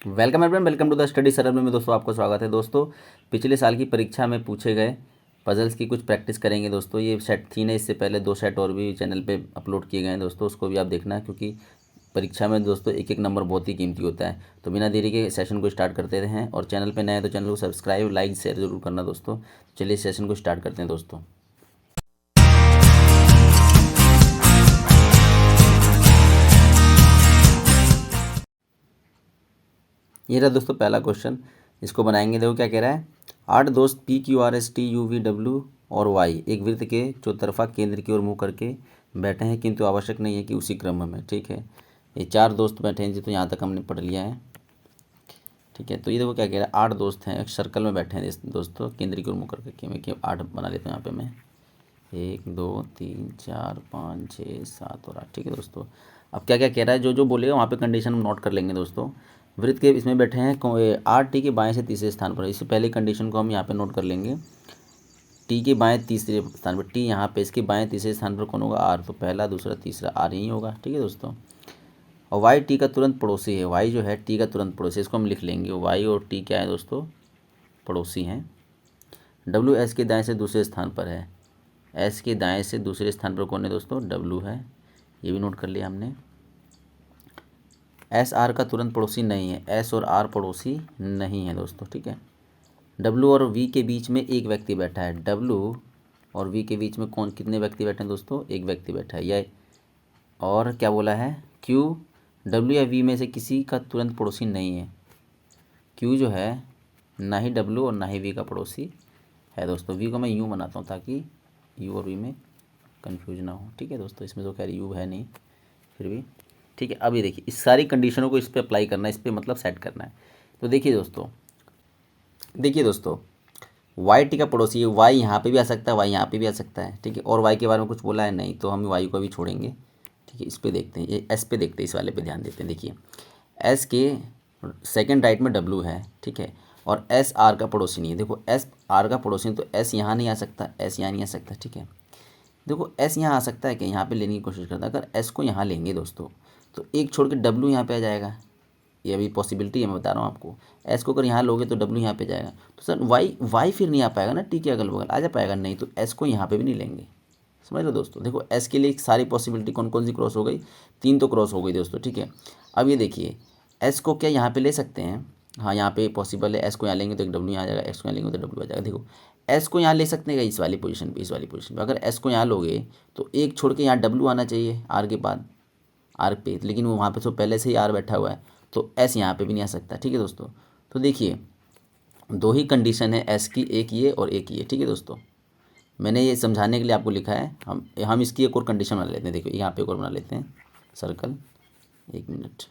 Welcome everyone, welcome to the study Saral में दोस्तों आपको स्वागत है। दोस्तों पिछले साल की परीक्षा में पूछे गए पजल्स की कुछ प्रैक्टिस करेंगे दोस्तों। ये सेट 3 है, इससे पहले 2 सेट और भी चैनल पे अपलोड किए गए हैं दोस्तों, उसको भी आप देखना है क्योंकि परीक्षा में दोस्तों एक एक नंबर बहुत ही कीमती होता है। तो बिना देरी के सेशन को स्टार्ट करते हैं और चैनल पर नए हैं तो चैनल को सब्सक्राइब, लाइक, शेयर जरूर करना दोस्तों। चलिए सेशन को स्टार्ट करते हैं दोस्तों। ये रहा दोस्तों पहला क्वेश्चन, इसको बनाएंगे। देखो क्या कह रहा है। 8 दोस्त P Q R S T U V W और वाई एक वृत्त के चौतरफा केंद्र की ओर मुँह करके बैठे हैं, किंतु आवश्यक नहीं है कि उसी क्रम में। ठीक है, ये 4 दोस्त बैठे हैं जी, तो यहाँ तक हमने पढ़ लिया है। ठीक है, तो ये देखो क्या कह रहा है। 8 दोस्त हैं, एक सर्कल में बैठे हैं दोस्तों, केंद्र की ओर मुँह करके। मैं 8 बना लेता हूँ यहाँ पे मैं। 1 2 3 4 5 6 7 और 8। ठीक है दोस्तों, अब क्या क्या कह रहा है, जो जो बोलेगा वहाँ पे कंडीशन हम नोट कर लेंगे दोस्तों। वृत्त के इसमें बैठे हैं आर टी के बाएं से तीसरे स्थान पर। इससे पहले कंडीशन को हम यहाँ पे नोट कर लेंगे। टी के बाएं तीसरे स्थान पर, टी यहाँ पे, इसके बाएं तीसरे स्थान पर कौन होगा, आर। तो पहला दूसरा तीसरा आर ही होगा। ठीक है दोस्तों, और वाई टी का तुरंत पड़ोसी है। वाई जो है टी का तुरंत पड़ोसी, इसको हम लिख लेंगे। वाई और टी क्या है दोस्तों, पड़ोसी हैं। डब्ल्यू एस के दाएँ से दूसरे स्थान पर है। एस के दाएं से दूसरे स्थान पर कौन है दोस्तों, डब्ल्यू है। ये भी नोट कर लिया हमने। एस आर का तुरंत पड़ोसी नहीं है, एस और आर पड़ोसी नहीं है दोस्तों। ठीक है, डब्ल्यू और वी के बीच में एक व्यक्ति बैठा है। डब्ल्यू और वी के बीच में कौन, कितने व्यक्ति बैठे हैं दोस्तों, एक व्यक्ति बैठा है। यह और क्या बोला है, क्यू डब्ल्यू या वी में से किसी का तुरंत पड़ोसी नहीं है। क्यू जो है ना ही डब्ल्यू और ना ही वी का पड़ोसी है दोस्तों। वी को मैं यूँ बनाता हूँ ताकि यू और वी में कन्फ्यूज ना हो। ठीक है दोस्तों, इसमें तो खैर यू है नहीं फिर भी। ठीक है, अब ये देखिए, इस सारी कंडीशनों को इस पर अप्लाई करना है, इस पर मतलब सेट करना है। तो देखिए दोस्तों, वाई टी का पड़ोसी है। वाई यहाँ पे भी आ सकता है, वाई यहाँ पे भी आ सकता है। ठीक है, और वाई के बारे में कुछ बोला है नहीं, तो हम वाई को भी छोड़ेंगे। ठीक है, इस पर देखते हैं, ये एस पे देखते हैं, इस वाले पे ध्यान देते हैं। देखिए एस के सेकेंड राइट में डब्ल्यू है। ठीक है, और एस आर का पड़ोसी नहीं है। देखो एस आर का पड़ोसी है, तो एस यहाँ नहीं आ सकता, एस यहाँ नहीं आ सकता। ठीक है, देखो एस यहाँ आ सकता है कि यहाँ पे लेने की कोशिश करता है। अगर एस को यहाँ लेंगे दोस्तों तो एक छोड़ के डब्ल्यू यहाँ पे आ जाएगा। ये अभी पॉसिबिलिटी है, मैं बता रहा हूँ आपको। एस को अगर यहाँ लोगे तो डब्ल्यू यहाँ पे जाएगा। तो सर वाई फिर नहीं आ पाएगा ना, टी के अगल बगल आ जा पाएगा नहीं, तो एस को यहाँ पे भी नहीं लेंगे। समझ लो दोस्तों, देखो एस के लिए सारी पॉसिबिलिटी कौन कौन सी क्रॉस हो गई, 3 तो क्रॉस हो गई दोस्तों। ठीक है, अब ये देखिए, एस को क्या यहाँ पे ले सकते हैं, हाँ यहाँ पे पॉसिबल है। एस को यहाँ लेंगे तो एक डब्ल्यू यहाँ आ जाएगा, एस को यहाँ लेंगे तो डब्ल्यू आ जाएगा। देखो एस को यहाँ ले सकते हैं इस वाली पोजीशन पे, इस वाली पोजीशन पे। अगर एस को यहाँ लोगे तो एक छोड़ के यहाँ डब्ल्यू आना चाहिए आर के बाद, आर पे, लेकिन वो वहाँ पे तो पहले से ही आर बैठा हुआ है, तो एस यहाँ पे भी नहीं आ सकता। ठीक है दोस्तों, तो देखिए 2 ही कंडीशन है एस की, एक ये और एक ये। ठीक है दोस्तों, मैंने ये समझाने के लिए आपको लिखा है। हम इसकी एक और कंडीशन बना लेते हैं। देखो यहाँ पे एक और बना लेते हैं सर्कल। 1 मिनट,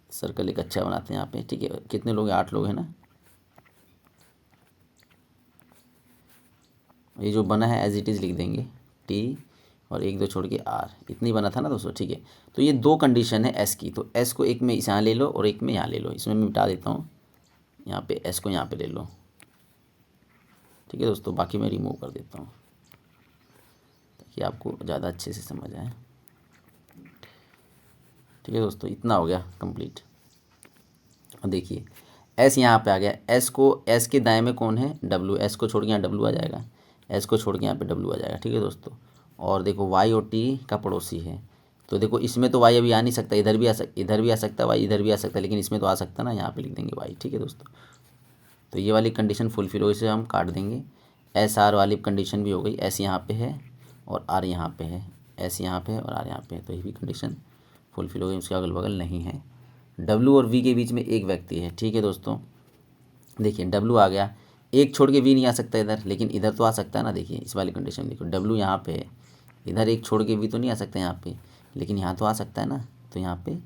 सर्कल एक अच्छा बनाते हैं यहाँ पे। ठीक है, कितने लोग हैं, 8 लोग हैं ना। ये जो बना है एज इट इज़ लिख देंगे, टी और 1 2 छोड़ के आर, इतनी बना था ना दोस्तों। ठीक है, तो ये 2 कंडीशन है एस की। तो एस को एक में यहाँ ले लो और एक में यहाँ ले लो। इसमें मैं मिटा देता हूँ, यहाँ पे एस को यहाँ पे ले लो। ठीक है दोस्तों, बाकी मैं रिमूव कर देता हूँ ताकि आपको ज़्यादा अच्छे से समझ आए। ठीक है दोस्तों, इतना हो गया कंप्लीट। अब देखिए एस यहाँ पे आ गया। एस को, एस के दाएं में कौन है, डब्ल्यू। एस को छोड़ के यहाँ डब्ल्यू आ जाएगा, एस को छोड़ के यहाँ पे डब्ल्यू आ जाएगा। ठीक है दोस्तों, और देखो वाई और टी का पड़ोसी है। तो देखो इसमें तो वाई अभी आ नहीं सकता, इधर भी आ सकता, इधर भी आ सकता वाई, इधर भी आ सकता, लेकिन इसमें तो आ सकता ना, यहाँ पे लिख देंगे वाई। ठीक है दोस्तों, तो ये वाली कंडीशन फुलफिल हो, इसे हम काट देंगे। एस आर वाली कंडीशन भी हो गई, एस यहाँ पे है और आर यहाँ पे है, एस यहाँ पे है और आर यहाँ पे है, तो ये भी कंडीशन फुलफिल हो गई, उसके अगल बगल नहीं है। डब्ल्यू और वी के बीच में एक व्यक्ति है। ठीक है दोस्तों, देखिए डब्ल्यू आ गया, एक छोड़ के वी नहीं आ सकता इधर, लेकिन इधर तो आ सकता है ना। देखिए इस वाली कंडीशन देखो, डब्ल्यू यहाँ पे है, इधर एक छोड़ के वी तो नहीं आ सकता यहाँ पे, लेकिन यहाँ तो आ सकता है ना, तो यहाँ पे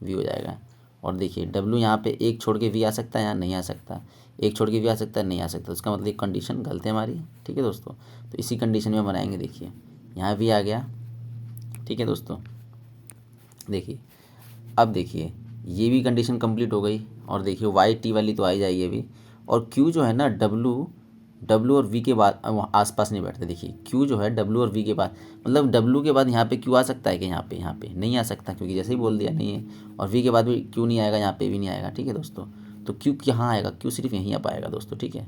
वी हो जाएगा। और देखिए डब्ल्यू यहाँ पे एक छोड़ के वी आ सकता है, यहाँ नहीं आ सकता। एक छोड़ के वी आ सकता है, नहीं आ सकता, उसका मतलब एक कंडीशन गलत है हमारी। ठीक है दोस्तों, तो इसी कंडीशन में बनाएंगे। देखिए यहाँ वी आ गया। ठीक है दोस्तों, देखिए अब देखिए ये भी कंडीशन कंप्लीट हो गई। और देखिए वाई टी वाली तो आ ही जाएगी अभी। और क्यू जो है ना, डब्ल्यू डब्लू और वी के बाद वहाँ आसपास नहीं बैठते। देखिए क्यू जो है डब्लू और वी के बाद, मतलब डब्लू के बाद यहाँ पे क्यू आ सकता है कि यहाँ पे नहीं आ सकता, क्योंकि जैसे ही बोल दिया नहीं है। और वी के बाद भी क्यू नहीं आएगा, यहाँ पे भी नहीं आएगा। ठीक है दोस्तों, तो क्यू कहाँ आएगा? क्यू सिर्फ यहीं आ पाएगा दोस्तों। ठीक है,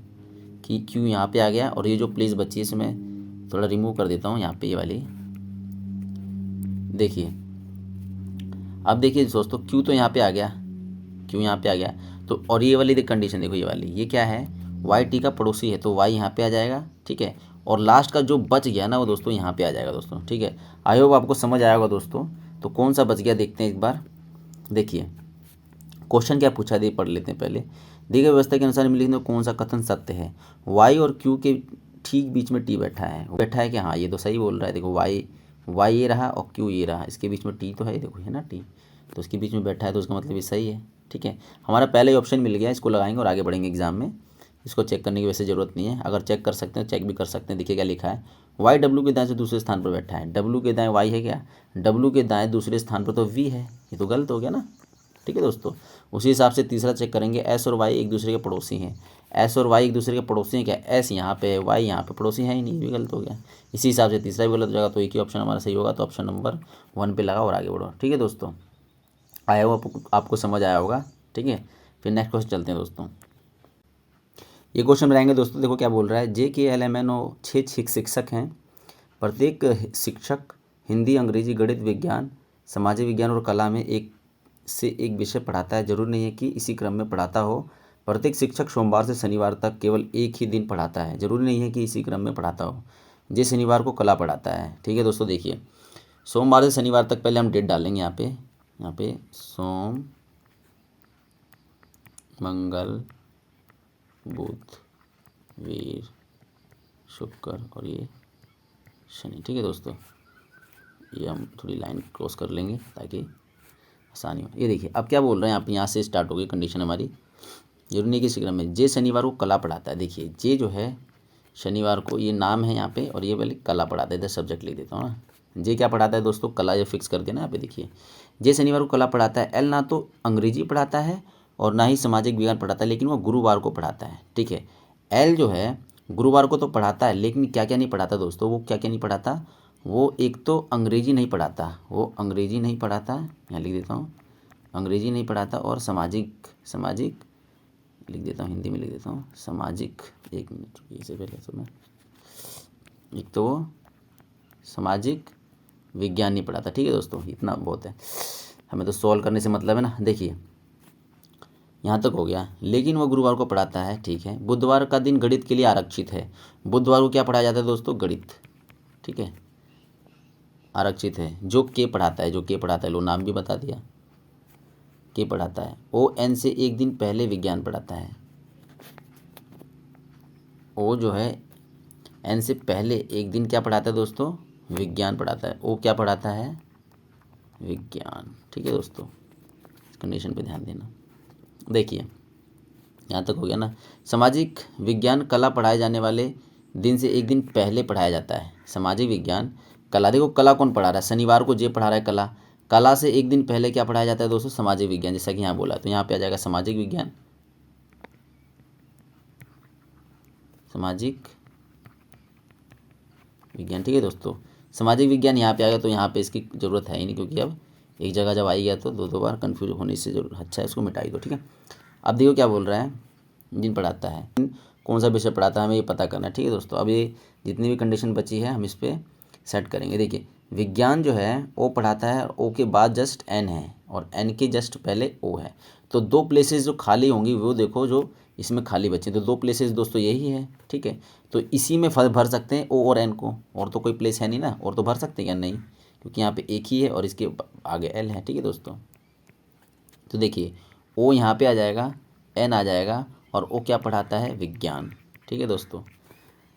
कि क्यू यहाँ पे आ गया, और ये जो प्लेस बची है इसमें थोड़ा रिमूव कर देता हूँ यहाँ पे, ये वाली देखिए। अब देखिए दोस्तों क्यू तो यहाँ पे आ गया, क्यू यहाँ पे आ गया, तो और ये वाली कंडीशन देखो, ये वाली ये क्या है? वाई टी का पड़ोसी है, तो वाई यहाँ पे आ जाएगा। ठीक है, और लास्ट का जो बच गया ना वो दोस्तों यहाँ पे आ जाएगा दोस्तों। ठीक है, आई होप आपको समझ आया होगा दोस्तों। तो कौन सा बच गया देखते हैं एक बार। देखिए क्वेश्चन क्या पूछा है, पढ़ लेते हैं पहले। दी गई व्यवस्था के अनुसार निम्नलिखित में कौन सा कथन सत्य है? वाई और क्यू के ठीक बीच में टी बैठा है कि हाँ, ये तो सही बोल रहा है। देखो वाई ये रहा और क्यू ये रहा, इसके बीच में टी तो है, देखो है ना टी, तो उसके बीच में बैठा है, तो उसका मतलब ये सही है। ठीक है, हमारा पहले ही ऑप्शन मिल गया, इसको लगाएंगे और आगे बढ़ेंगे एग्जाम में। इसको चेक करने की वैसे ज़रूरत नहीं है, अगर चेक कर सकते हैं चेक भी कर सकते हैं। देखिए क्या लिखा है, वाई डब्लू के दाएं से दूसरे स्थान पर बैठा है। डब्लू के दाएं वाई है क्या? डब्लू के दाएं दूसरे स्थान पर तो वी है, ये तो गलत हो गया ना। ठीक है दोस्तों, उसी हिसाब से तीसरा चेक करेंगे, एस और वाई एक दूसरे के पड़ोसी हैं। एस और वाई एक दूसरे के पड़ोसी हैं क्या? एस यहाँ पे है, वाई यहाँ पे, पड़ोसी है ही नहीं, ये भी गलत हो गया। इसी हिसाब से तीसरा भी गलत हो जाएगा, तो एक ही ऑप्शन हमारा सही होगा, तो ऑप्शन नंबर 1 पे लगा और आगे बढ़ो। ठीक है दोस्तों, आया हुआ आपको समझ आया होगा। ठीक है, फिर नेक्स्ट क्वेश्चन चलते हैं दोस्तों। ये क्वेश्चन बनाएंगे दोस्तों, देखो क्या बोल रहा है। JKLMNO 6 शिक्षक हैं, प्रत्येक शिक्षक हिंदी, अंग्रेजी, गणित, विज्ञान, सामाजिक विज्ञान और कला में एक से एक विषय पढ़ाता है। जरूरी नहीं है कि इसी क्रम में पढ़ाता हो। प्रत्येक शिक्षक सोमवार से शनिवार तक केवल एक ही दिन पढ़ाता है। जरूरी नहीं है कि इसी क्रम में पढ़ाता हो। जे शनिवार को कला पढ़ाता है। ठीक है दोस्तों, देखिए सोमवार से शनिवार तक पहले हम डेट डालेंगे यहाँ पे सोम, मंगल, बुध, वीर, शुक्र और ये शनि। ठीक है दोस्तों, ये हम थोड़ी लाइन क्रॉस कर लेंगे ताकि आसानी हो। ये देखिए अब क्या बोल रहे हैं आप, यहाँ से स्टार्ट हो गई कंडीशन हमारी। जरूरी नहीं कि इसी क्रम में। जे शनिवार को कला पढ़ाता है। देखिए जे जो है शनिवार को, ये नाम है यहाँ पे, और ये वाली कला पढ़ाता है। इधर सब्जेक्ट लिख देता हूँ ना। जे क्या पढ़ाता है दोस्तों? कला। ये फिक्स कर देना यहाँ पे। देखिए जे शनिवार को कला पढ़ाता है। एल ना तो अंग्रेजी पढ़ाता है और ना ही सामाजिक विज्ञान पढ़ाता है, लेकिन वो गुरुवार को पढ़ाता है। ठीक है, एल जो है गुरुवार को तो पढ़ाता है, लेकिन क्या क्या नहीं पढ़ाता दोस्तों? वो क्या क्या नहीं पढ़ाता? वो एक तो अंग्रेजी नहीं पढ़ाता, वो अंग्रेजी नहीं पढ़ाता, यहाँ लिख देता हूँ, अंग्रेजी नहीं पढ़ाता, और सामाजिक लिख देता हूँ, हिंदी में लिख देता हूँ सामाजिक। एक मिनट, इससे पहले तो मैं एक तो वो सामाजिक विज्ञान नहीं पढ़ाता। ठीक है दोस्तों, इतना बहुत है, हमें तो सॉल्व करने से मतलब है ना। देखिए यहाँ तक हो गया, लेकिन वो गुरुवार को पढ़ाता है। ठीक है, बुधवार का दिन गणित के लिए आरक्षित है। बुधवार को क्या पढ़ाया जाता है दोस्तों? गणित। ठीक है, आरक्षित है। जो के पढ़ाता है, जो के पढ़ाता है, लो नाम भी बता दिया, के पढ़ाता है। ओ एन से एक दिन पहले विज्ञान पढ़ाता है। ओ जो है एन से पहले एक दिन क्या पढ़ाता है दोस्तों? विज्ञान पढ़ाता है। ओ क्या पढ़ाता है? विज्ञान। ठीक है दोस्तों, कंडीशन पे ध्यान देना। देखिए यहाँ तक हो गया ना। सामाजिक विज्ञान कला पढ़ाए जाने वाले दिन से एक दिन पहले पढ़ाया जाता है। सामाजिक विज्ञान कला, देखो कला कौन पढ़ा रहा है? शनिवार को जे पढ़ा रहा है कला। कला से एक दिन पहले क्या पढ़ाया जाता है दोस्तों? सामाजिक विज्ञान, जैसा कि यहाँ बोला, तो यहाँ पे आ जाएगा सामाजिक विज्ञान, सामाजिक विज्ञान। ठीक है दोस्तों, सामाजिक विज्ञान यहाँ पे आएगा, तो यहाँ पे इसकी ज़रूरत है ही नहीं, क्योंकि अब एक जगह जब आई गया तो दो बार कन्फ्यूज होने से जरूर अच्छा है, इसको मिटाई दो। ठीक है, अब देखो क्या बोल रहा है, जिन पढ़ाता है, कौन सा विषय पढ़ाता है, हमें ये पता करना है। ठीक है दोस्तों, अब ये जितनी भी कंडीशन बची है हम इस पर सेट करेंगे। देखिए विज्ञान जो है ओ पढ़ाता है, ओ के बाद जस्ट एन है और एन के जस्ट पहले ओ है, तो दो प्लेसेस जो खाली होंगी वो देखो, जो इसमें खाली बचे, तो दो प्लेसेस दोस्तों यही है। ठीक है, तो इसी में भर सकते हैं ओ और एन को, और तो कोई प्लेस है नहीं ना, और तो भर सकते हैं क्या? नहीं, क्योंकि यहाँ पे एक ही है और इसके आगे एल है। ठीक है दोस्तों, तो देखिए ओ यहाँ पे आ जाएगा, एन आ जाएगा, और ओ क्या पढ़ाता है? विज्ञान। ठीक है दोस्तों,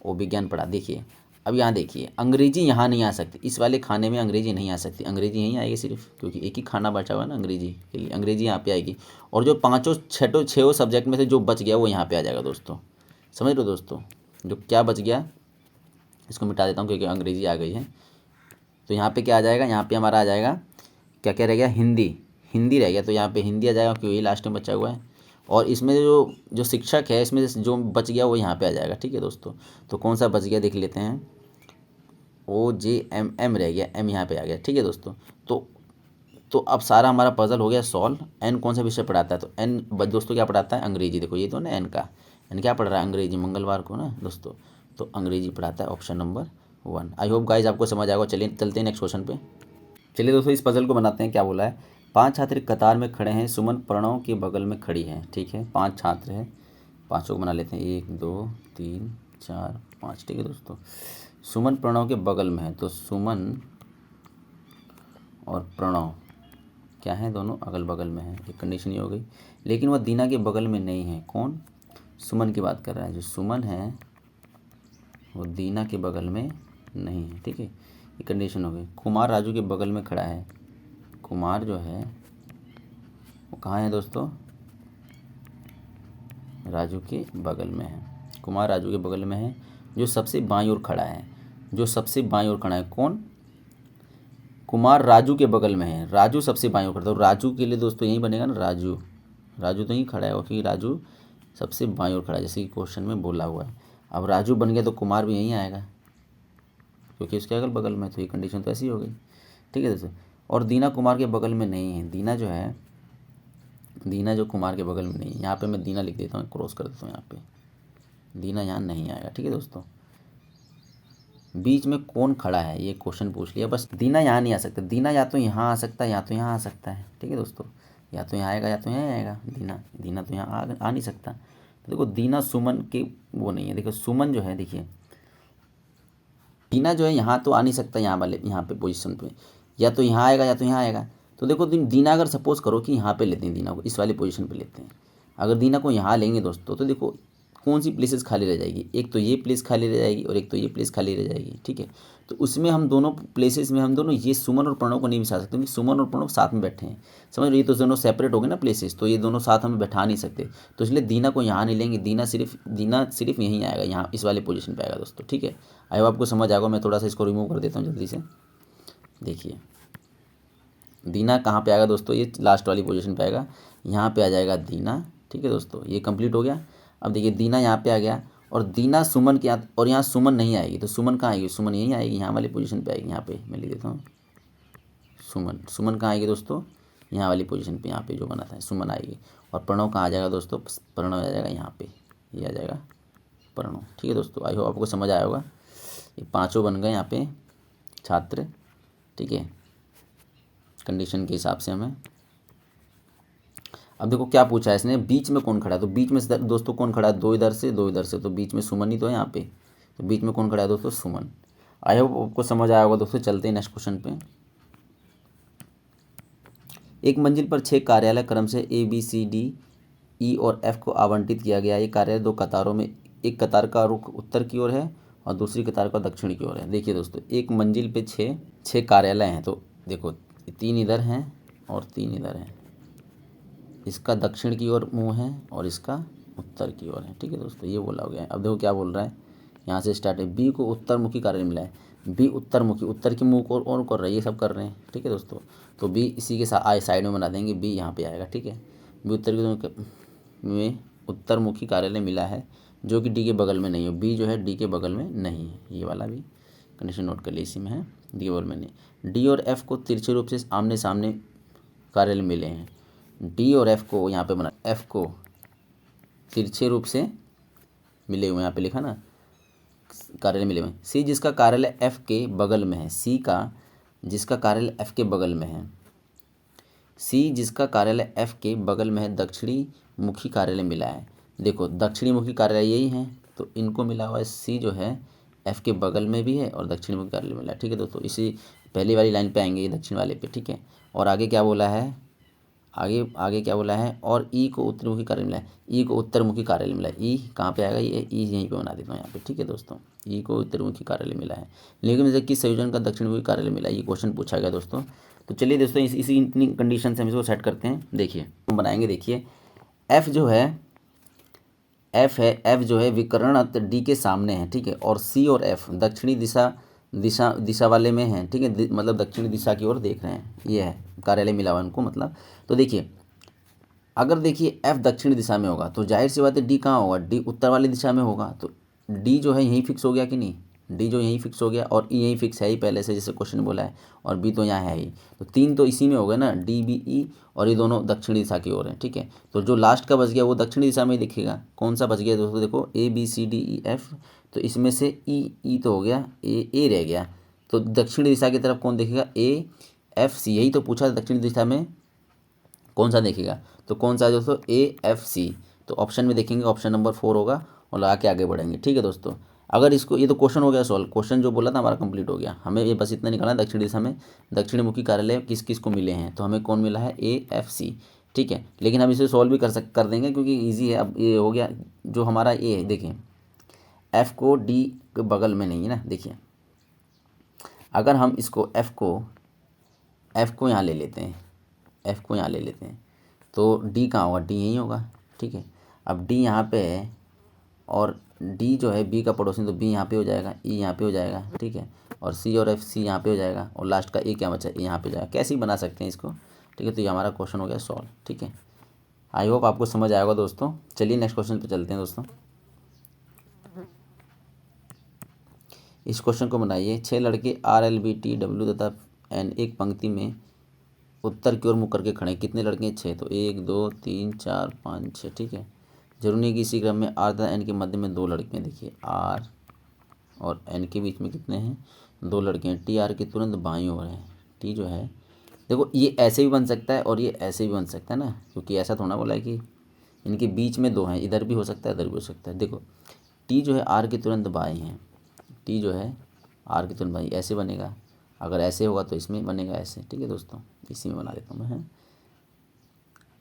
ओ विज्ञान पढ़ा। देखिए अब यहाँ देखिए, अंग्रेजी यहाँ नहीं आ सकती, इस वाले खाने में अंग्रेजी नहीं आ सकती, अंग्रेजी यहीं आएगी सिर्फ, क्योंकि एक ही खाना बचा हुआ है ना अंग्रेजी के लिए, अंग्रेजी यहाँ पे आएगी। और जो पाँचों छः सब्जेक्ट में से जो बच गया वो यहाँ पे आ जाएगा दोस्तों। समझ लो दोस्तों, जो क्या बच गया इसको मिटा देता हूँ, क्योंकि अंग्रेजी आ गई है। तो यहाँ पे क्या आ जाएगा? यहाँ पे हमारा आ जाएगा क्या क्या रह गया? हिंदी, हिंदी रह गया, तो यहाँ पे हिंदी आ जाएगा, क्योंकि लास्ट में बचा हुआ है। और इसमें जो जो शिक्षक है इसमें जो बच गया वो यहाँ पे आ जाएगा। ठीक है दोस्तों, तो कौन सा बच गया देख लेते हैं। OJMM रह गया, M यहाँ पे आ गया। ठीक है दोस्तों, तो अब सारा हमारा पजल हो गया सॉल्व। एन कौन सा विषय पढ़ाता है, तो एन दोस्तों क्या पढ़ाता है, अंग्रेजी। देखो ये तो ना एन का, एन क्या पढ़ रहा है, अंग्रेजी, मंगलवार को ना दोस्तों, तो अंग्रेजी पढ़ाता है, option number 1। I hope guys आपको समझ आएगा। चलिए चलते हैं नेक्स्ट क्वेश्चन पे। चलिए दोस्तों इस पजल को बनाते हैं। क्या बोला है, 5 छात्र कतार में खड़े हैं, सुमन प्रणव के बगल में खड़ी है। ठीक है, 5 छात्र हैं, 5 को बना लेते हैं, 1 2 3 4 5। ठीक है दोस्तों, सुमन प्रणव के बगल में है, तो सुमन और प्रणव क्या है, दोनों अगल बगल में है, एक कंडीशन ये हो गई। लेकिन वह दीना के बगल में नहीं है। कौन, सुमन की बात कर रहा है, जो सुमन है वो दीना के बगल में नहीं है। ठीक है, ये कंडीशन हो गई। कुमार राजू के बगल में खड़ा है, कुमार जो है वो कहाँ है दोस्तों, राजू के बगल में है, कुमार राजू के बगल में है, जो सबसे बाईं ओर खड़ा है, जो सबसे बाईं ओर खड़ा है। कौन, कुमार राजू के बगल में है, राजू सबसे बाईं ओर खड़ा है, तो राजू के लिए दोस्तों यही बनेगा ना, राजू, राजू तो यहीं खड़ा है, क्योंकि राजू सबसे बाईं ओर खड़ा है, जैसे कि क्वेश्चन में बोला हुआ है। अब राजू बन गया तो कुमार भी यहीं आएगा, क्योंकि उसके अगल बगल में, तो ये कंडीशन तो ऐसी हो गई। ठीक है दोस्तों, और दीना कुमार के बगल में नहीं है। दीना जो है, दीना जो कुमार के बगल में नहीं है, यहाँ पे मैं दीना लिख देता हूँ, क्रॉस कर देता हूँ यहाँ पे, दीना यहाँ नहीं आएगा। ठीक है दोस्तों, बीच में कौन खड़ा है ये क्वेश्चन पूछ लिया, बस दीना यहाँ नहीं आ सकता, दीना या तो यहाँ आ सकता है या तो यहाँ आ सकता है। ठीक है दोस्तों, या तो यहाँ आएगा या तो यहाँ आएगा, दीना तो यहाँ आ नहीं सकता। तो देखो दीना सुमन के वो नहीं है। देखो सुमन जो है, देखिए दीना जो है यहाँ तो आ नहीं सकता, यहाँ वाले यहाँ पे पोजीशन पे, या तो यहाँ आएगा या तो यहाँ आएगा। तो देखो दीना अगर सपोज करो कि यहाँ पे लेते हैं, दीना को इस वाली पोजीशन पे लेते हैं, अगर दीना को यहाँ लेंगे दोस्तों, तो देखो कौन सी प्लेसेस खाली रह जाएगी, एक तो ये प्लेस खाली रह जाएगी और एक तो ये प्लेस खाली रह जाएगी। ठीक है, तो उसमें हम दोनों प्लेसेस में हम दोनों ये सुमन और प्रणव को नहीं मिला सकते, क्योंकि सुमन और प्रणव साथ में बैठे हैं, समझ रहे, ये तो दोनों सेपरेट हो गए ना प्लेसेस, तो ये दोनों साथ हमें बैठा नहीं सकते, तो इसलिए दीना को यहाँ नहीं लेंगे, दीना सिर्फ यहीं आएगा, यहाँ इस वाले पोजीशन पे आएगा दोस्तों। ठीक है, आई होप आपको समझ आएगा। मैं थोड़ा सा इसको रिमूव कर देता हूँ जल्दी से। देखिए दीना कहाँ पे आएगा दोस्तों, ये लास्ट वाली पोजीशन पे आएगा, यहाँ पे आ जाएगा दीना। ठीक है दोस्तों, ये कंप्लीट हो गया। अब देखिए दीना यहाँ पे आ गया, और दीना सुमन के यहाँ, और यहाँ सुमन नहीं आएगी, तो सुमन कहाँ आएगी, सुमन यहीं आएगी, यहाँ वाली पोजीशन पे आएगी, यहाँ पे मैं लिख देता हूँ सुमन कहाँ आएगी दोस्तों, यहाँ वाली पोजीशन पे, यहाँ पे जो बना था सुमन आएगी। और प्रणव कहाँ आ जाएगा दोस्तों, प्रणव आ जाएगा यहाँ पे, ये आ जाएगा प्रणव। ठीक है दोस्तों, आई होप आपको समझ आया होगा। ये 5 बन गए यहाँ पे छात्र। ठीक है, कंडीशन के हिसाब से हमें। अब देखो क्या पूछा है इसने, बीच में कौन खड़ा है, तो बीच में दोस्तों कौन खड़ा है, 2 इधर से 2 इधर से, तो बीच में सुमन ही तो है यहाँ पे, तो बीच में कौन खड़ा है दोस्तों, सुमन। आई होप आपको समझ आया होगा दोस्तों। चलते हैं नेक्स्ट क्वेश्चन पे। एक मंजिल पर 6 कार्यालय क्रम से ABCDE और F को आवंटित किया गया। ये कार्यालय 2 कतारों में, एक कतार का रुख उत्तर की ओर है और दूसरी कतार का दक्षिण की ओर है। देखिए दोस्तों एक मंजिल पे 6 कार्यालय हैं, तो देखो 3 इधर हैं और 3 इधर हैं, इसका दक्षिण की ओर मुंह है और इसका उत्तर की ओर है। ठीक है दोस्तों, ये बोला हो गया है। अब देखो क्या बोल रहा है, यहाँ से स्टार्ट है, बी को उत्तरमुखी कार्यालय मिला है, बी उत्तरमुखी, उत्तर की मुँह को और कर रहा है, ये सब कर रहे हैं। ठीक है दोस्तों, तो बी इसी के साथ साइड में बना देंगे, बी यहाँ पे आएगा। ठीक है, बी उत्तर में उत्तरमुखी कार्यालय मिला है, जो कि डी के बगल में नहीं है, बी जो है डी के बगल में नहीं है, ये वाला भी कंडीशन नोट कर ली, इसी में है, डी के बगल में नहीं। डी और एफ को तिरछे रूप से आमने सामने कार्यालय मिले हैं, डी और एफ को यहाँ पे बना, एफ को तिरछे रूप से मिले हुए, यहाँ पे लिखा ना कार्यालय मिले हुए। सी जिसका कार्यालय एफ के बगल में है, सी का जिसका कार्यालय एफ के बगल में है, सी जिसका कार्यालय एफ के बगल में है, दक्षिणी मुखी कार्यालय मिला है। देखो दक्षिणी मुखी कार्यालय यही है, तो इनको मिला हुआ है, सी जो है एफ के बगल में भी है और दक्षिणी मुखी कार्यालय मिला है। ठीक है दोस्तों, इसी पहली वाली लाइन पे आएंगे, ये दक्षिण वाले पे। ठीक है, और आगे क्या बोला है, आगे क्या बोला है, और ई को उत्तरमुखी कार्यालय मिला है, ई को उत्तरमुखी कार्यालय मिला है, ई कहाँ पे आएगा, ये ई यहीं पे बना देता हूँ यहाँ पे। ठीक है दोस्तों, ई को उत्तरमुखी कार्यालय मिला है, लेकिन मुझे किस संयोजन का दक्षिणमुखी कार्यालय मिला है, ये क्वेश्चन पूछा गया दोस्तों। तो चलिए दोस्तों इसी इतनी कंडीशन से हम इसको सेट करते हैं। देखिए हम बनाएंगे, देखिए एफ जो है, एफ जो है विकर्ण डी के सामने है। ठीक है, और सी और एफ दक्षिणी दिशा वाले में हैं। ठीक है, मतलब दक्षिणी दिशा की ओर देख रहे हैं, ये है कार्यालय मिला हुआ उनको, मतलब। तो देखिए अगर देखिए एफ दक्षिणी दिशा में होगा तो जाहिर सी बात है डी कहाँ होगा, डी उत्तर वाली दिशा में होगा, तो डी जो है यहीं फिक्स हो गया कि नहीं, डी जो यहीं फिक्स हो गया, और ई यहीं फिक्स है ही पहले से जैसे क्वेश्चन बोला है, और बी तो यहाँ है ही, तो तीन तो इसी में हो गए ना, डी बी ई, और ये दोनों दक्षिणी दिशा की ओर हैं, ठीक है। तो जो लास्ट का बच गया वो दक्षिणी दिशा में ही दिखेगा। कौन सा बच गया दोस्तों, देखो A B C D E F, तो इसमें से ई तो हो गया, ए रह गया, तो दक्षिणी दिशा की तरफ कौन देखेगा, ए एफ सी, यही तो पूछा दक्षिणी दिशा में कौन सा देखेगा, तो कौन सा है दोस्तों, ए एफ सी। तो ऑप्शन में देखेंगे ऑप्शन नंबर 4 होगा, और लगा के आगे बढ़ेंगे, ठीक है दोस्तों। अगर इसको, ये तो क्वेश्चन हो गया सॉल्व, क्वेश्चन जो बोला था हमारा कंप्लीट हो गया, हमें ये बस इतना निकालना है दक्षिणी दिशा में दक्षिणमुखी कार्यालय किस किस को मिले हैं, तो हमें कौन मिला है, ए एफ सी, ठीक है। लेकिन हम इसे सॉल्व भी कर देंगे क्योंकि ईजी है। अब ये हो गया जो हमारा ए है, देखिए एफ को डी के बगल में नहीं है ना, देखिए अगर हम इसको एफ को यहाँ ले लेते हैं, एफ को यहाँ ले लेते हैं, तो डी कहाँ होगा, डी यहीं होगा, ठीक है। अब डी यहाँ पे है, और डी जो है बी का पड़ोसी, तो बी यहाँ पे हो जाएगा, ई यहाँ पे हो जाएगा, ठीक है, और सी और एफ सी यहाँ पे हो जाएगा, और लास्ट का ए क्या बचा, ए यहाँ पे हो जाएगा। कैसे ही बना सकते हैं इसको, ठीक है। तो ये हमारा क्वेश्चन हो गया सॉल्व, ठीक है। आई होप आपको समझ आएगा दोस्तों। चलिए नेक्स्ट क्वेश्चन पे चलते हैं दोस्तों। इस क्वेश्चन को बनाइए, 6 लड़के R L B T W तथा एन एक पंक्ति में उत्तर की ओर मुँह करके खड़े, कितने लड़के हैं, 6, तो 1 2 3 4 5 6, ठीक है। जरूरी नहीं कि इसी क्रम में आर तथा एन के मध्य में 2 लड़के हैं, देखिए आर और एन के बीच में कितने हैं, 2 लड़के हैं। टी आर के तुरंत बाईं ओर है, टी जो है देखो ये ऐसे भी बन सकता है और ये ऐसे भी बन सकता है ना, क्योंकि ऐसा थोड़ा बोला है कि इनके बीच में 2 हैं, इधर भी हो सकता है इधर भी हो सकता है। देखो टी जो है आर के तुरंत बाएं है, टी जो है आर के तुरंत बाएं, ऐसे बनेगा, अगर ऐसे होगा तो इसमें बनेगा ऐसे, ठीक है दोस्तों। इसी में बना देता हूँ मैं।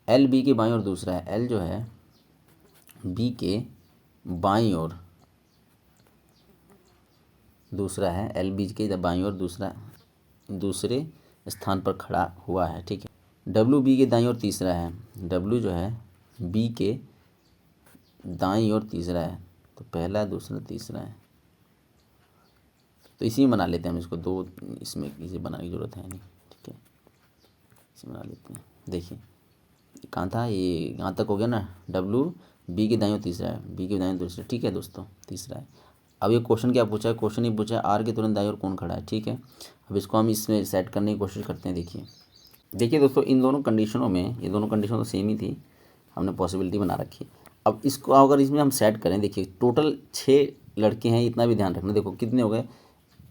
एल बी के बाईं ओर दूसरा है, एल जो है बी के बाईं ओर दूसरा है, एल बी के बाईं ओर दूसरे स्थान पर खड़ा हुआ है, ठीक है। डब्ल्यू बी के दाईं ओर तीसरा है, डब्ल्यू जो है बी के दाईं ओर तीसरा है, तो पहला दूसरा तीसरा है, तो इसी में बना लेते हैं हम इसको, 2 इसमें इसे बनाने की ज़रूरत है नहीं, ठीक है। इसे बना लेते हैं, देखिए कहाँ था ये, यहाँ तक हो गया ना, डब्ल्यू बी के दाईं ओर तीसरा है, बी के दाईं ओर तीसरा, ठीक है दोस्तों, तीसरा है। अब ये क्वेश्चन क्या पूछा है, क्वेश्चन ही पूछा है आर के तुरंत दाईं ओर कौन खड़ा है, ठीक है। अब इसको हम इसमें सेट करने की कोशिश करते हैं। देखिए दोस्तों, इन दोनों कंडीशनों में, ये दोनों कंडीशन तो सेम ही थी, हमने पॉसिबिलिटी बना रखी। अब इसको अगर इसमें हम सेट करें, देखिए टोटल 6 लड़के हैं, इतना भी ध्यान रखना। देखो कितने हो गए,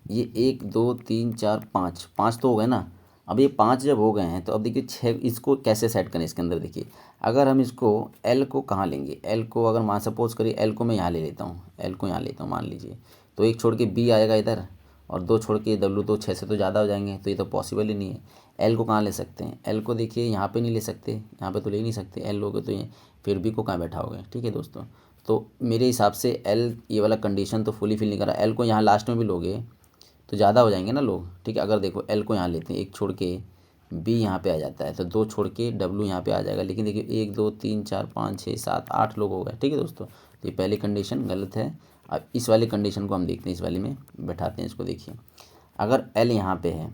ये 1 2 3 4 5, 5 तो हो गए ना। अब ये 5 जब हो गए हैं तो अब देखिए 6, इसको कैसे सेट करें इसके अंदर। देखिए अगर हम इसको एल को कहाँ लेंगे, एल को अगर मान सपोज करिए एल को मैं यहाँ ले लेता हूँ, एल को यहाँ लेता हूँ मान लीजिए, तो 1 छोड़ के बी आएगा इधर, और 2 छोड़ के डब्ल्यू, तो 6 से तो ज़्यादा हो जाएंगे, तो ये तो पॉसिबल ही नहीं है। एल को कहाँ ले सकते हैं, एल को देखिए यहाँ पे नहीं ले सकते, यहाँ पे तो ले ही नहीं सकते, एल लोगे तो ये फिर बी को कहाँ बैठाओगे, ठीक है दोस्तों। तो मेरे हिसाब से एल ये वाला कंडीशन तो फुली फिल नहीं करा, एल को यहाँ लास्ट में भी लोगे तो ज़्यादा हो जाएंगे ना लोग, ठीक है। अगर देखो एल को यहाँ लेते हैं, 1 छोड़ के बी यहाँ पे आ जाता है, तो 2 छोड़ के डब्ल्यू यहाँ पे आ जाएगा, लेकिन देखिए 1 2 3 4 5 6 7 8 लोग हो गए, ठीक है दोस्तों। तो ये पहली कंडीशन गलत है। अब इस वाली कंडीशन को हम देखते हैं, इस वाली में बैठाते हैं इसको। देखिए अगर एल यहाँ पे है,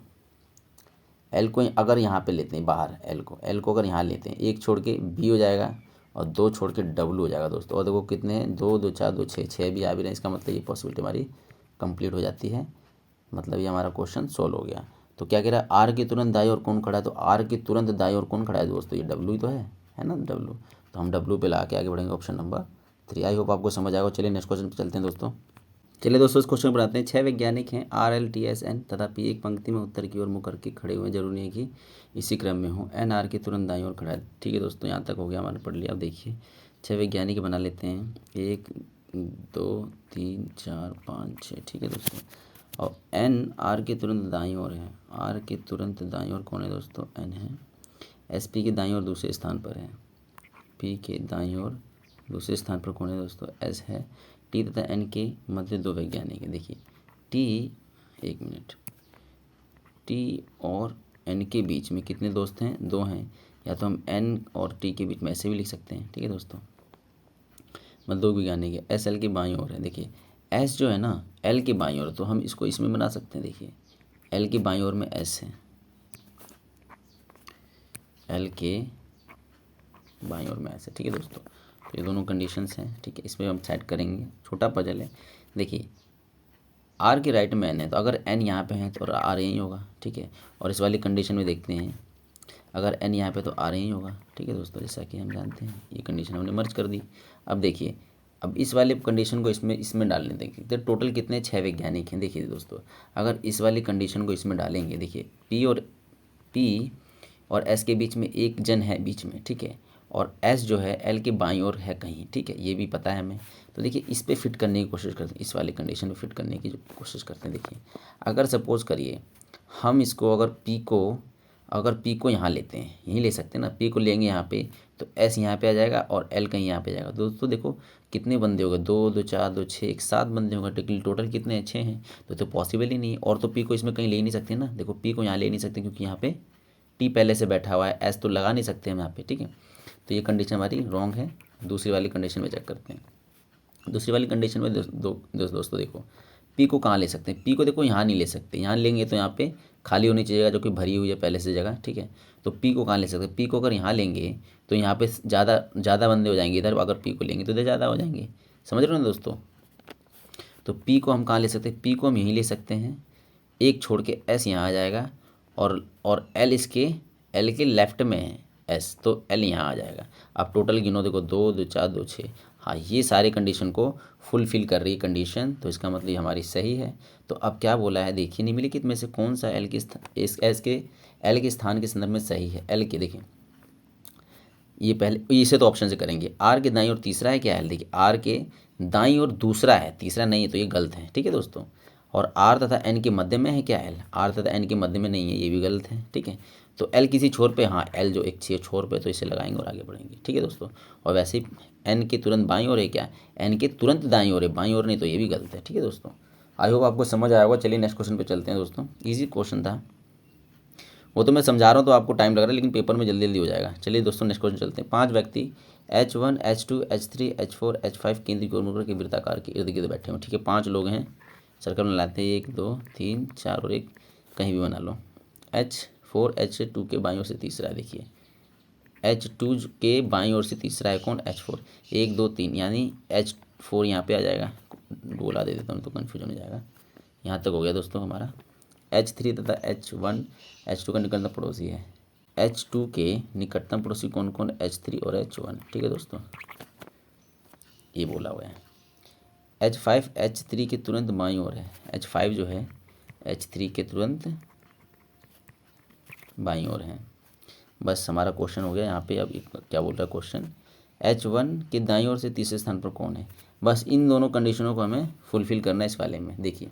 एल को अगर यहाँ पे लेते हैं बाहर, एल को अगर यहाँ लेते हैं, 1 छोड़ के बी हो जाएगा और 2 छोड़ के डब्ल्यू हो जाएगा दोस्तों। और देखो कितने हैं, 2 2 4 2 6, 6 भी आ भी रहे हैं, इसका मतलब ये पॉसिबिलिटी हमारी कंप्लीट हो जाती है, मतलब ये हमारा क्वेश्चन सोल्व हो गया। तो क्या कह रहा है, आर के तुरंत दाईं ओर कौन खड़ा है, तो आर के तुरंत दाईं ओर कौन खड़ा है दोस्तों, ये डब्ल्यू ही तो है ना डब्ल्यू। तो हम डब्ल्यू पे ला के आगे बढ़ेंगे, ऑप्शन नंबर 3। आई होप आपको समझ आएगा। चलिए नेक्स्ट क्वेश्चन पे चलते हैं दोस्तों। चलिए दोस्तों, इस क्वेश्चन पर आते हैं। 6 वैज्ञानिक हैं, R L T S N तथा पी एक पंक्ति में उत्तर की ओर मुँह करके खड़े हुए हैं, जरूरी नहीं है कि इसी क्रम में हो। एन आर के तुरंत दाईं ओर खड़ा है, ठीक है दोस्तों, यहाँ तक हो गया हमारे, पढ़ लिया। अब देखिए 6 वैज्ञानिक बना लेते हैं, 1 2 3 4 5 6, ठीक है दोस्तों। और एन आर के तुरंत दाईं ओर है, आर के तुरंत दाईं ओर कौन है दोस्तों, एन है। एस पी के दाईं ओर दूसरे स्थान पर है, पी के दाईं ओर दूसरे स्थान पर कौन है दोस्तों, एस है। टी तथा एन के मध्य 2 वैज्ञानिक है। देखिए टी, 1 मिनट, टी और एन के बीच में कितने दोस्त हैं, 2 हैं। या तो हम एन और टी के बीच में ऐसे भी लिख सकते हैं, ठीक है दोस्तों, मतलब 2 वैज्ञानिक है। एस एल की बाईं ओर है, देखिए एस जो है ना एल की बाईं ओर, तो हम इसको इसमें बना सकते हैं। देखिए एल की बाईं ओर में एस है, एल के बाईं ओर में ऐसे, ठीक है दोस्तों। तो ये दोनों कंडीशंस हैं, ठीक है, इसमें हम सेट करेंगे। छोटा पजल है। देखिए आर के राइट में एन है, तो अगर एन यहाँ पे है तो आर यहीं होगा, ठीक है। और इस वाली कंडीशन में देखते हैं, अगर एन यहाँ पे तो आर यहीं होगा, ठीक है दोस्तों, जैसा कि हम जानते हैं। ये कंडीशन हमने मर्ज कर दी। अब देखिए, अब इस वाले कंडीशन को इसमें डालने देंगे, तो टोटल कितने 6 वैज्ञानिक हैं। देखिए दोस्तों, अगर इस वाली कंडीशन को इसमें डालेंगे, देखिए पी और एस के बीच में एक जन है बीच में, ठीक है, और एस जो है एल के बाईं ओर है कहीं, ठीक है, ये भी पता है हमें। तो देखिए इस पे फिट करने की कोशिश करते हैं, इस वाले कंडीशन में फिट करने की जो कोशिश करते हैं। देखिए अगर सपोज़ करिए हम इसको अगर पी को यहाँ लेते हैं, यहीं ले सकते हैं ना, पी को लेंगे यहाँ पे, तो एस यहाँ पे आ जाएगा और एल कहीं यहाँ पे आ जाएगा। दोस्तों देखो कितने बंदे हो गए, 2 2 4 2 6, 7 बंदे हो गए, लेकिन टोटल कितने हैं, 6 हैं। तो पॉसिबल ही नहीं है। और तो पी को इसमें कहीं ले ही नहीं सकते ना, देखो पी को यहाँ ले नहीं सकते क्योंकि यहाँ पे टी पहले से बैठा हुआ है, एस तो लगा नहीं सकते हम यहाँ पे, ठीक है। तो ये कंडीशन हमारी रॉन्ग है। दूसरी वाली कंडीशन में चेक करते हैं। दूसरी वाली कंडीशन में दोस्तों देखो पी को कहाँ ले सकते हैं, पी को देखो यहाँ नहीं ले सकते, यहाँ लेंगे तो यहाँ पे खाली होनी चाहिए जो कि भरी हुई है पहले से जगह, ठीक है। तो पी को कहाँ ले सकते हैं, पी को अगर यहाँ लेंगे तो यहाँ पे ज़्यादा बंदे हो जाएंगे इधर, अगर पी को लेंगे तो इधर ज़्यादा हो जाएंगे, समझ रहे हो ना दोस्तों। तो पी को हम कहाँ ले सकते हैं, पी को हम यहीं ले सकते हैं, एक छोड़ के एस यहाँ आ जाएगा, और एल के लेफ्ट में है एस, तो एल यहाँ आ जाएगा। अब टोटल गिनो, देखो 2 2 4 2 6, हाँ ये सारी कंडीशन को फुलफिल कर रही है कंडीशन, तो इसका मतलब हमारी सही है। तो अब क्या बोला है, देखिए निम्नलिखित में से कौन सा एल के स्थान के संदर्भ में सही है। एल के देखिए, ये पहले इसे तो ऑप्शन से करेंगे। आर के दाईं ओर तीसरा है क्या है, देखिए आर के दाईं ओर दूसरा है, तीसरा नहीं है, तो ये गलत है, ठीक है दोस्तों। और आर तथा एन के मध्य में है क्या एल, आर तथा एन के मध्य में नहीं है, ये भी गलत है, ठीक है। तो एल किसी छोर पे, हाँ एल जो एक छोर पे, तो इसे लगाएंगे और आगे बढ़ेंगे, ठीक है दोस्तों। और वैसे ही एन के तुरंत बाईं ओर है क्या, एन के तुरंत दाईं ओर है, बाईं ओर नहीं, तो ये भी गलत है, ठीक है दोस्तों। आई होप आपको समझ आया होगा। चलिए नेक्स्ट क्वेश्चन पे चलते हैं दोस्तों। ईजी क्वेश्चन था, वो तो मैं समझा रहा हूँ तो आपको टाइम लग रहा है, लेकिन पेपर में जल्दी जल्दी हो जाएगा। चलिए दोस्तों नेक्स्ट क्वेश्चन चलते हैं। 5 व्यक्ति H1 H2 H3 H4 H5 केंद्रीय गोलमुद्रा के वृत्ताकार के इर्द गिर्द बैठे हुए, ठीक है। 5 लोग हैं, सर्कल में लाते हैं, 1 2 3 4 और एक कहीं भी बना लो। H4 H2 के बाईं ओर से तीसरा है, देखिए H2 के बाईं ओर से तीसरा है कौन, H4, 1 2 3, यानी H4 यहाँ पे आ जाएगा, गोला दे देता हूँ तो कन्फ्यूजन हो जाएगा। यहाँ तक हो गया दोस्तों हमारा। H3 तथा H2 का निकटतम पड़ोसी है। H2 के निकटतम पड़ोसी कौन कौन, H3 और H1, ठीक है दोस्तों, ये बोला हुआ है। H5 H3 के तुरंत बाईं ओर है, H5 जो है H3 के तुरंत बाईं ओर है। बस हमारा क्वेश्चन हो गया यहाँ पे। अब क्या बोल रहा है क्वेश्चन, H1 के दाईं ओर से तीसरे स्थान पर कौन है। बस इन दोनों कंडीशनों को हमें फुलफिल करना है इस वाले में। देखिए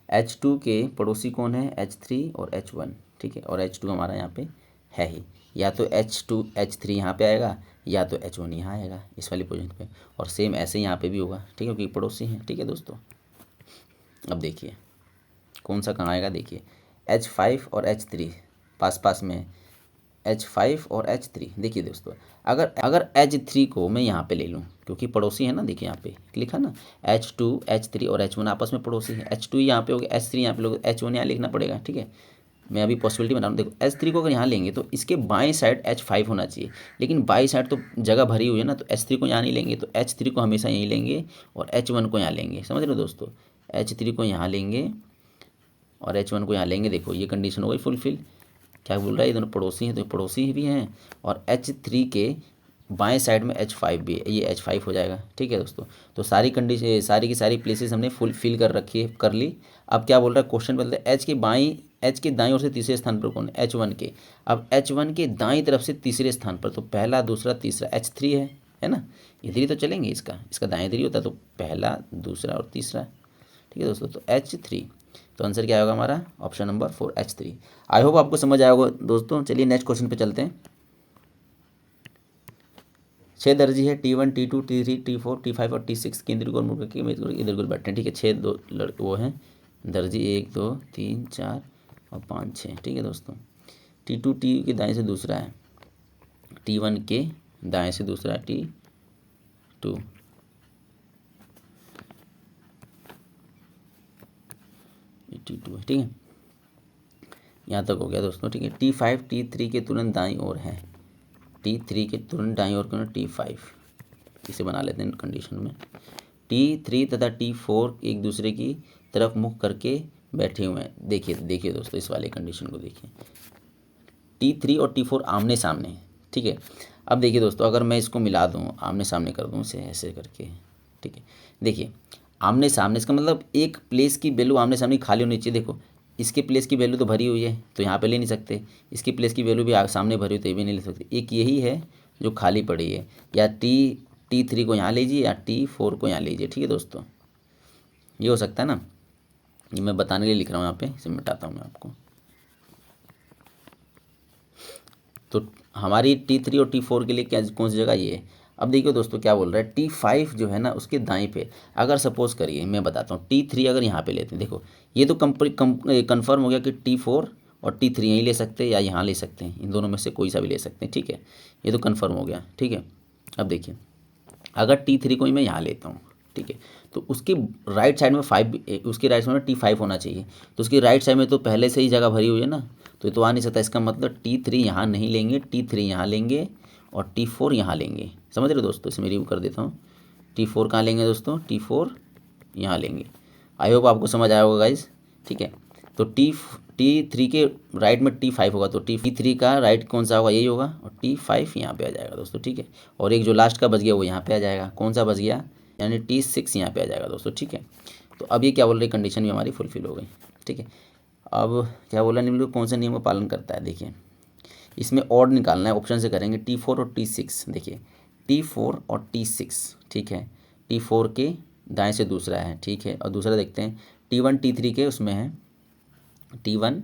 H2 के पड़ोसी कौन है, H3 और H1, ठीक है, और H2 हमारा यहाँ पे है ही, या तो H3 यहाँ पे आएगा, या तो H1 यहाँ आएगा इस वाली पोजीशन पे, और सेम ऐसे यहाँ पे भी होगा, ठीक है, क्योंकि पड़ोसी हैं, ठीक है दोस्तों। अब देखिए कौन सा कहाँ आएगा, देखिए H5 और H3 पास पास में, H5 और H3, देखिए दोस्तों अगर H3 को मैं यहाँ पे ले लूँ, क्योंकि पड़ोसी है ना, देखिए यहाँ पे लिखा ना H2 H3 और H1 आपस में पड़ोसी है। H2 यहाँ पे हो गया, H3 यहाँ पे लोग, H1 यहाँ लिखना पड़ेगा, ठीक है। मैं अभी पॉसिबिलिटी बना रहा हूँ। देखो H3 को अगर यहाँ लेंगे तो इसके बाएं साइड H5 होना चाहिए, लेकिन बाई साइड तो जगह भरी हुई है ना, तो H3 को यहाँ नहीं लेंगे, तो H3 को हमेशा यहीं लेंगे और H1 को यहाँ लेंगे, समझ रहे हो दोस्तों। H3 को यहाँ लेंगे और H1 को यहाँ लेंगे। देखो ये कंडीशन हो गई फुलफिल। क्या बोल रहा है, ये दोनों पड़ोसी हैं, तो पड़ोसी भी हैं, और H3 के बाएं साइड में H5 भी है, ये H5 हो जाएगा, ठीक है दोस्तों। तो सारी कंडीशन, सारी की सारी प्लेसेस हमने फुलफिल कर रखी है, कर ली। अब क्या बोल रहा है क्वेश्चन, बदलते H के दाईं ओर से तीसरे स्थान पर कौन है, H1 के। अब H1 के दाईं तरफ से तीसरे स्थान पर, तो पहला दूसरा तीसरा H3 है ना, इधर ही तो चलेंगे, इसका दाएं इधर ही होता है, तो पहला दूसरा और तीसरा, ठीक है दोस्तों। तो H3, तो आंसर क्या होगा हमारा, option number 4 H3। I hope आपको समझ आया होगा दोस्तों। चलिए नेक्स्ट क्वेश्चन पे चलते हैं। 6 दर्जी है, T1 T2 T3 T4 T5 और T6 केंद्रीय गोलमुद्रा के इधर उधर बैठे हैं, ठीक है। 6 दो लड़के वो हैं दर्जी, 1 2 3 4 और 5 6, ठीक है दोस्तों। T2 T के दाएं से दूसरा है, T1 के दाएं से दूसरा है T2, T2 है, ठीक है। यहाँ तक हो गया दोस्तों, ठीक है। T5 T3 के तुरंत दाईं ओर है, T3 के तुरंत दाईं ओर क्यों T5, इसे बना लेते हैं कंडीशन में। T3 तथा T4 एक दूसरे की तरफ मुख करके बैठे हुए हैं। देखिए दोस्तों, इस वाले कंडीशन को देखिए, T3 और T4 आमने सामने, ठीक है। अब देखिए दोस्तों, अगर मैं इसको मिला दूँ, आमने सामने कर दूँ इसे ऐसे करके, ठीक है। देखिए आमने सामने, इसका मतलब एक प्लेस की वैल्यू आमने सामने खाली होनी चाहिए। देखो इसके प्लेस की वैल्यू तो भरी हुई है तो यहाँ पे ले नहीं सकते, इसकी प्लेस की वैल्यू भी सामने भरी हुई तो ये भी नहीं ले सकते। एक यही है जो खाली पड़ी है, या T3 को यहाँ लीजिए या T4 को यहाँ लीजिए, ठीक है दोस्तों, ये हो सकता है ना। ये मैं बताने के लिए लिख रहा हूँ यहाँ पे, इसे मिटाता हूँ मैं आपको। तो हमारी T3 और T4 के लिए क्या कौन सी जगह ये है। अब देखिए दोस्तों क्या बोल रहा है, T5 जो है ना उसके दाएं पे, अगर सपोज करिए मैं बताता हूँ T3 अगर यहाँ पे लेते हैं, देखो ये तो कंफर्म हो गया कि T4 और T3 यहीं ले सकते हैं या यहाँ ले सकते हैं, इन दोनों में से कोई सा भी ले सकते हैं, ठीक है। ये तो कंफर्म हो गया, ठीक है। अब देखिए अगर T3 को ही मैं यहाँ लेता हूँ, ठीक है, तो उसकी राइट साइड में 5, उसकी राइट साइड में T5 होना चाहिए, तो उसकी राइट साइड में तो पहले से ही जगह भरी हुई है ना, तो ये तो आ नहीं सकता। इसका मतलब T3 यहाँ नहीं लेंगे, T3 यहाँ लेंगे और T4 यहाँ लेंगे। समझ रहे हो दोस्तों, इसे मैं रिव्यू कर देता हूँ। T4 कहाँ लेंगे दोस्तों, T4 यहाँ लेंगे। आई होप आपको समझ आया होगा गाइज, ठीक है। तो T3 के राइट में T5 होगा, तो T3 का राइट कौन सा होगा, यही होगा, और T5 यहाँ पे आ जाएगा दोस्तों, ठीक है। और एक जो लास्ट का बच गया वो यहाँ पे आ जाएगा, कौन सा बच गया, यानी T6 यहाँ पे आ जाएगा दोस्तों, ठीक है। तो अब ये क्या बोल रही, कंडीशन भी हमारी फुलफिल हो गई, ठीक है। अब क्या बोला, निम्न कौन से नियम का पालन करता है, देखिए इसमें ऑड निकालना है, ऑप्शन से करेंगे T4 और T6। देखिए T4 और T6, ठीक है, T4 के दाएं से दूसरा है, ठीक है, और दूसरा देखते हैं T1 T3 के उसमें है, T1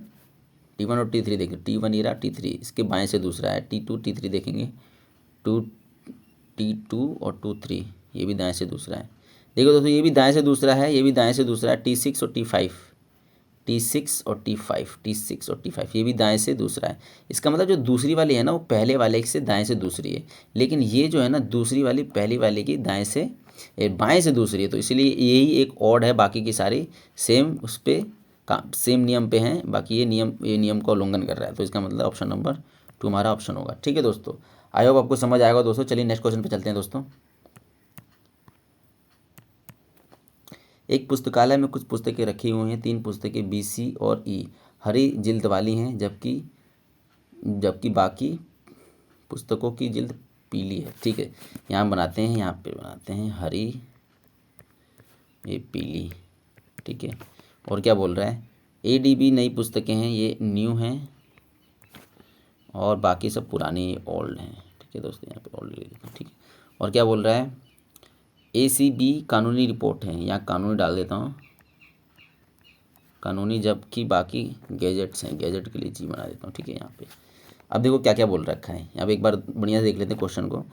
और T3 देखिए, T1 ये रहा, T3 इसके बाएं से दूसरा है, T2 T3 देखेंगे, T2 और T3 ये भी दाएं से दूसरा है। देखो दोस्तों ये भी दाएं से दूसरा है, ये भी दाएं से दूसरा है, T6 और T5, T6 और T5, T6 और T5 ये भी दाएं से दूसरा है। इसका मतलब जो दूसरी वाली है ना वो पहले वाले से दाएं से दूसरी है, लेकिन ये जो है ना दूसरी वाली पहली वाले की दाएं से बाएं से दूसरी है, तो इसलिए यही एक ऑड है, बाकी की सारी सेम उस पर सेम नियम पे हैं, बाकी ये नियम का उल्लंघन कर रहा है। तो इसका मतलब ऑप्शन नंबर 2 हमारा ऑप्शन होगा, ठीक है दोस्तों। आई होप आपको समझ आएगा दोस्तों। चलिए नेक्स्ट क्वेश्चन पे चलते हैं दोस्तों। एक पुस्तकालय में कुछ पुस्तकें रखी हुई हैं, 3 पुस्तकें बी, सी और ई हरी जिल्द वाली हैं, जबकि बाकी पुस्तकों की जिल्द पीली है, ठीक है। यहाँ बनाते हैं, यहाँ पे बनाते हैं हरी, ये पीली, ठीक है। और क्या बोल रहा है, ए डी बी नई पुस्तकें हैं, ये न्यू हैं, और बाकी सब पुरानी ओल्ड हैं, ठीक है दोस्तों, यहाँ पे ओल्ड लिख देता हूँ, ठीक है। और क्या बोल रहा है, ACB कानूनी रिपोर्ट है, यहाँ कानूनी डाल देता हूँ, कानूनी, जबकि बाकी गैजेट्स हैं, गैजेट के लिए चीज़ बना देता हूँ, ठीक है। यहाँ पे अब देखो क्या क्या बोल रखा है, यहाँ पे एक बार बढ़िया से देख लेते हैं क्वेश्चन को।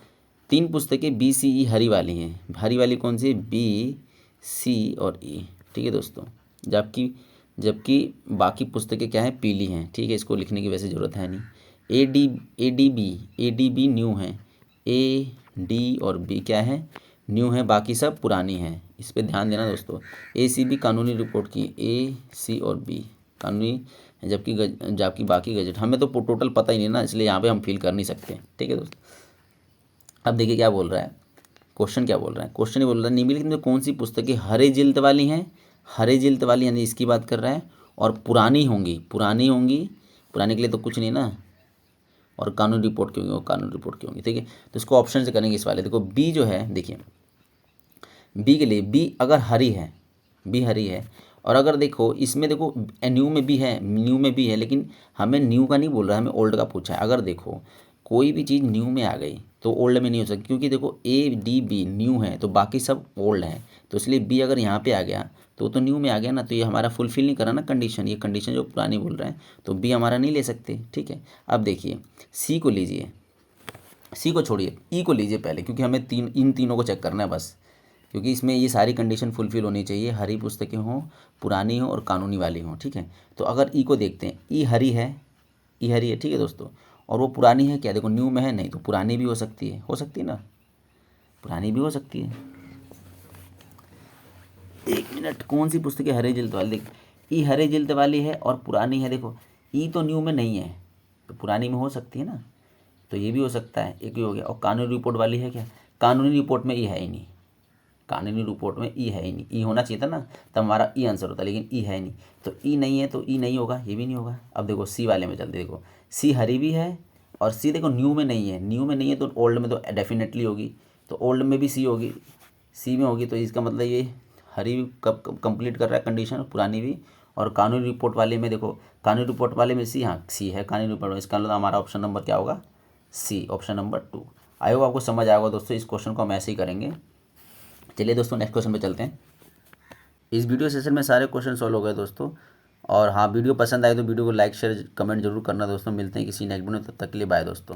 3 पुस्तकें बी, सी, ई हरी वाली हैं, हरी वाली कौन सी है, बी, सी और ई, ठीक है दोस्तों। जबकि बाकी पुस्तकें क्या हैं, पीली हैं, ठीक है। इसको लिखने की वैसे ज़रूरत है नहीं। ए डी बी न्यू है, ए डी और बी क्या है, न्यू है, बाकी सब पुरानी हैं, इस पे ध्यान देना दोस्तों। ACB कानूनी रिपोर्ट की, ए, सी और बी कानूनी, जबकि बाकी गजट, हमें तो टोटल पता ही नहीं ना, इसलिए यहाँ पे हम फिल कर नहीं सकते, ठीक है दोस्तों। अब देखिए क्या बोल रहा है, क्वेश्चन क्या बोल रहा है, क्वेश्चन ये बोल रहा है निम्नलिखित में कौन सी पुस्तकें हरे जिल्द वाली हैं, हरे जिल्द वाली यानी इसकी बात कर रहा है, और पुरानी होंगी, पुराने के लिए तो कुछ नहीं ना, और कानूनी रिपोर्ट की होंगी, और कानूनी रिपोर्ट की होंगी, ठीक है। तो इसको ऑप्शन से करेंगे इस वाले, देखो बी जो है, देखिए बी के लिए, बी अगर हरी है, बी हरी है, और अगर देखो इसमें देखो न्यू में भी है, लेकिन हमें न्यू का नहीं बोल रहा है, हमें ओल्ड का पूछा है। अगर देखो कोई भी चीज़ न्यू में आ गई तो ओल्ड में नहीं हो सकती, क्योंकि देखो ADB न्यू है तो बाकी सब ओल्ड हैं, तो इसलिए बी अगर यहाँ पे आ गया तो न्यू में आ गया ना, तो ये हमारा फुलफिल नहीं करा ना कंडीशन, ये कंडीशन जो पुरानी बोल रहे हैं, तो बी हमारा नहीं ले सकते, ठीक है। अब देखिए सी को लीजिए, सी को छोड़िए, ई को लीजिए पहले, क्योंकि हमें इन तीनों को चेक करना है बस, क्योंकि इसमें ये सारी कंडीशन फुलफिल होनी चाहिए, हरी पुस्तकें हों, पुरानी हों और कानूनी वाली हों, ठीक है। तो अगर ई को देखते हैं, ई हरी है, ठीक है दोस्तों, और वो पुरानी है क्या, देखो न्यू में है, नहीं तो पुरानी भी हो सकती है ना, पुरानी भी हो सकती है। एक मिनट, कौन सी पुस्तकें हरे जिल्द वाली, देख ई हरे जिल्द वाली है और पुरानी है, देखो ई तो न्यू में नहीं है तो पुरानी में हो सकती है ना, तो ये भी हो सकता है, एक ही हो गया। और कानूनी रिपोर्ट वाली है क्या, कानूनी रिपोर्ट में ई है ही नहीं, कानूनी रिपोर्ट में ई है ही नहीं। ई होना चाहिए था ना, तब हमारा ई आंसर होता, लेकिन ई है नहीं, तो ई नहीं है तो ई नहीं होगा, ये भी नहीं होगा। अब देखो सी वाले में चलते, देखो सी हरी भी है और सी देखो न्यू में नहीं है, न्यू में नहीं है तो ओल्ड में तो डेफिनेटली होगी, तो ओल्ड में भी सी होगी, सी में होगी, तो इसका मतलब ये हरी भी कब कंप्लीट कर रहा है कंडीशन, पुरानी भी। और कानूनी रिपोर्ट वाले में देखो, कानूनी रिपोर्ट वाले में सी, हाँ सी है कानूनी रिपोर्ट में, इसका मतलब हमारा ऑप्शन नंबर क्या होगा, सी, ऑप्शन नंबर 2। आई होप आपको समझ आएगा दोस्तों, इस क्वेश्चन को हम ऐसे ही करेंगे। चलिए दोस्तों नेक्स्ट क्वेश्चन पे चलते हैं। इस वीडियो सेशन में सारे क्वेश्चन सॉल्व हो गए दोस्तों। और हाँ, वीडियो पसंद आए तो वीडियो को लाइक शेयर कमेंट जरूर करना दोस्तों। मिलते हैं किसी नेक्स्ट वीडियो में, तब तक के लिए बाय दोस्तों।